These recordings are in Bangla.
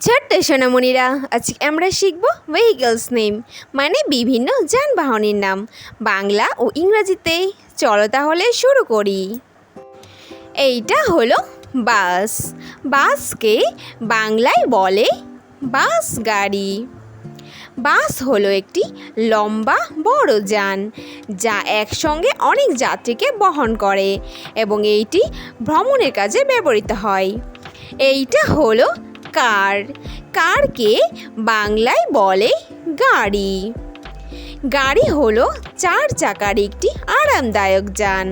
ছোট্ট সোনামণিরা, আজকে আমরা শিখব ভেহিকলস নেম মানে বিভিন্ন যানবাহনের নাম বাংলা ও ইংরেজিতে। চলো তাহলে শুরু করি। এইটা হলো বাস। বাসকে বাংলায় বলে বাস গাড়ি। বাস হলো একটি লম্বা বড় যান যা একসঙ্গে অনেক যাত্রীকে বহন করে এবং এইটি ভ্রমণের কাজে ব্যবহৃত হয়। এইটা হলো কার। কারকে বাংলায় বলে গাড়ি। গাড়ি হলো 4 চাকার একটি আরামদায়ক যান।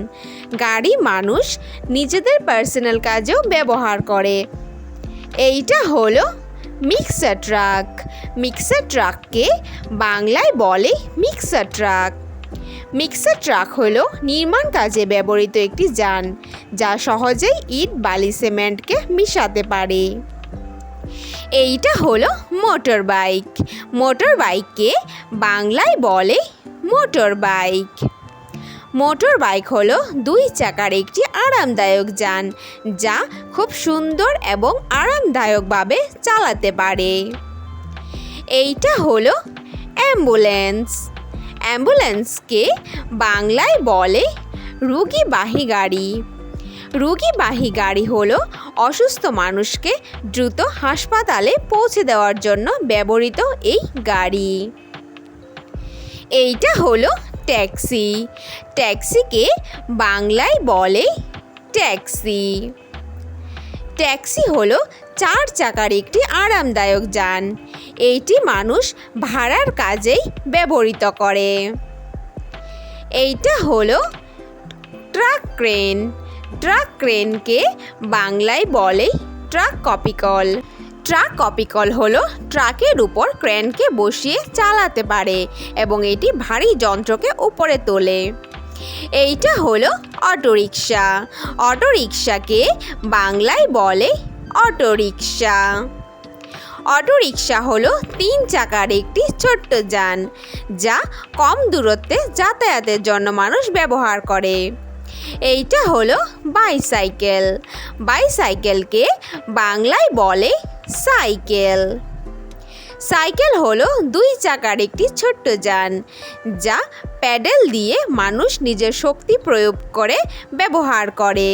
গাড়ি মানুষ নিজেদের পার্সোনাল কাজেও ব্যবহার করে। এইটা হলো মিক্সার ট্রাক। মিক্সার ট্রাককে বাংলায় বলে মিক্সার ট্রাক। মিক্সার ট্রাক হলো নির্মাণ কাজে ব্যবহৃত একটি যান যা সহজেই ইট বালি সিমেন্টকে মিশাতে পারে। এইটা হলো মোটর বাইক। মোটর বাইককে বাংলায় বলে মোটর বাইক। মোটর বাইক হলো 2 চাকার একটি আরামদায়ক যান যা খুব সুন্দর এবং আরামদায়কভাবে চালাতে পারে। এইটা হলো অ্যাম্বুলেন্স। অ্যাম্বুলেন্সকে বাংলায় বলে রোগীবাহী গাড়ি। রোগীবাহী গাড়ি হলো অসুস্থ মানুষকে দ্রুত হাসপাতালে পৌঁছে দেওয়ার জন্য ব্যবহৃত এই গাড়ি। এইটা হলো ট্যাক্সি। ট্যাক্সিকে বাংলায় বলে ট্যাক্সি। ট্যাক্সি হলো 4 চাকার একটি আরামদায়ক যান। এইটি মানুষ ভাড়ার কাজেই ব্যবহৃত করে। এইটা হলো ট্রাক ক্রেন। ট্রাক ক্রেনকে বাংলায় বলে ট্রাক কপিকল। ট্রাক কপিকল হলো ট্রাকের উপর ক্রেনকে বসিয়ে চালাতে পারে এবং এটি ভারী যন্ত্রকে উপরে তোলে। এইটা হলো অটোরিকশা। অটোরিকশাকে বাংলায় বলে অটোরিকশা। অটোরিকশা হলো 3 চাকার একটি ছোট্ট যান যা কম দূরত্বে যাতায়াতের জন্য মানুষ ব্যবহার করে। এইটা হলো বাইসাইকেল। বাইসাইকেলকে বাংলায় বলে সাইকেল। সাইকেল হলো 2 চাকার একটি ছোট্ট যান যা প্যাডেল দিয়ে মানুষ নিজের শক্তি প্রয়োগ করে ব্যবহার করে।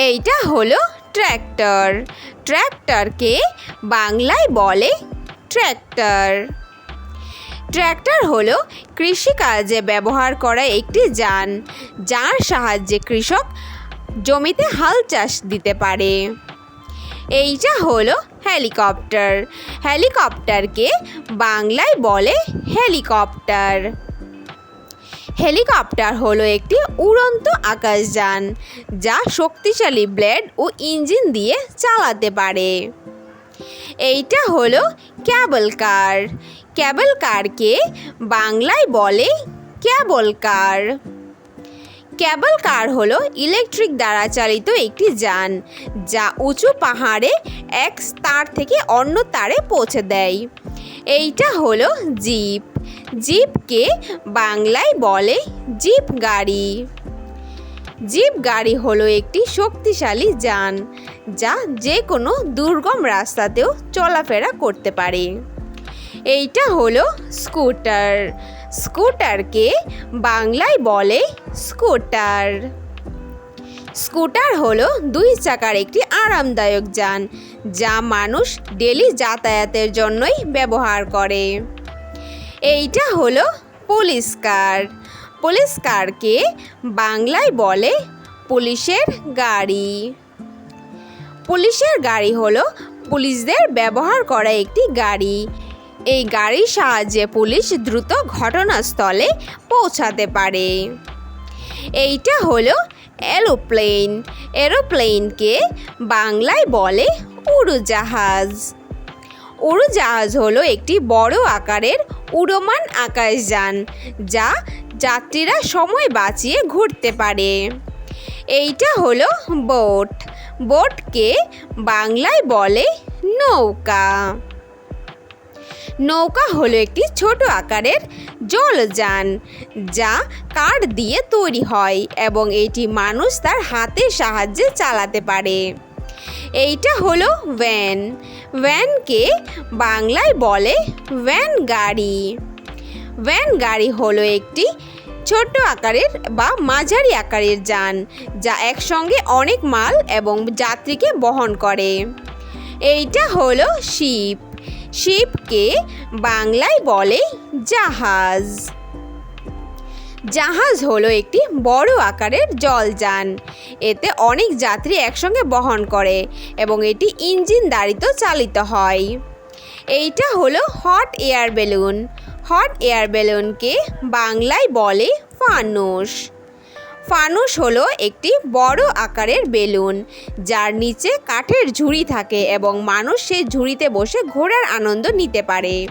এইটা হলো ট্র্যাক্টর। ট্র্যাক্টরকে বাংলায় বলে ট্র্যাক্টর। ট্র্যাক্টর হলো কৃষিকাজে ব্যবহার করা একটি যান যার সাহায্যে কৃষক জমিতে হাল চাষ দিতে পারে। এইটা হলো হেলিকপ্টার। হেলিকপ্টারকে বাংলায় বলে হেলিকপ্টার। হেলিকপ্টার হলো একটি উড়ন্ত আকাশযান যা শক্তিশালী ব্লেড ও ইঞ্জিন দিয়ে চালাতে পারে। এইটা হলো ক্যাবল কার। ক্যাবল কারকে বাংলায় বলে ক্যাবল কার। ক্যাবল কার হলো ইলেকট্রিক দ্বারা চালিত একটি যান যা উঁচু পাহাড়ে এক তার থেকে অন্য তারে পৌঁছে দেয়। এইটা হলো জিপ। জিপকে বাংলায় বলে জিপ গাড়ি। জিপ গাড়ি হলো একটি শক্তিশালী যান যা যে কোনো দুর্গম রাস্তাতেও চলাফেরা করতে পারে। এইটা হলো স্কুটার। স্কুটারকে বাংলায় বলে স্কুটার। স্কুটার হলো 2 চাকার একটি আরামদায়ক যান যা মানুষ ডেলি যাতায়াতের জন্যই ব্যবহার করে। এইটা হলো পুলিশ কার। পুলিশ কারকে বাংলায় বলে পুলিশের গাড়ি। পুলিশের গাড়ি হলো পুলিশদের ব্যবহার করা একটি গাড়ি। এই গাড়ির সাহায্যে পুলিশ দ্রুত ঘটনাস্থলে পৌঁছাতে পারে। এইটা হলো এরোপ্লেন। এরোপ্লেনকে বাংলায় বলে উড়োজাহাজ। উড়োজাহাজ হলো একটি বড় আকারের উড়মান আকাশযান যা যাত্রীরা সময় বাঁচিয়ে ঘুরতে পারে। এইটা হলো বোট। বোটকে বাংলায় বলে নৌকা। নৌকা হলো একটি ছোট আকারের জলযান যা কাঠ দিয়ে তৈরি হয় এবং এটি মানুষ তার হাতের সাহায্যে চালাতে পারে। এইটা হলো ভ্যান। ভ্যানকে বাংলায় বলে ভ্যান গাড়ি। ভ্যান গাড়ি হলো একটি ছোট আকারের বা মাঝারি আকারের যান যা একসঙ্গে অনেক মাল এবং যাত্রীকে বহন করে। এইটা হলো শিপ। শিপকে বাংলায় বলে জাহাজ। জাহাজ হলো একটি বড় আকারের জলযান। এতে অনেক যাত্রী একসঙ্গে বহন করে এবং এটি ইঞ্জিন দ্বারা চালিত হয়। এইটা হলো hot air balloon. Hot air বেলুনকে বাংলায় বলে ফানুস। ফানুস হলো একটি বড় আকারের বেলুন যার নিচে কাঠের ঝুড়ি থাকে এবং মানুষ সেই ঝুড়িতে বসে ঘোরার আনন্দ নিতে পারে।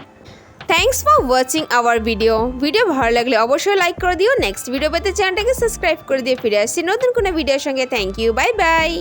Thanks for watching hour video ভালো লাগলে অবশ্যই লাইক করে দিও। নেক্সট ভিডিও পেতে চ্যানেলটাকে সাবস্ক্রাইব করে দিয়ে ফিরে আসছি নতুন কোনো ভিডিওর সঙ্গে। Thank you, bye by.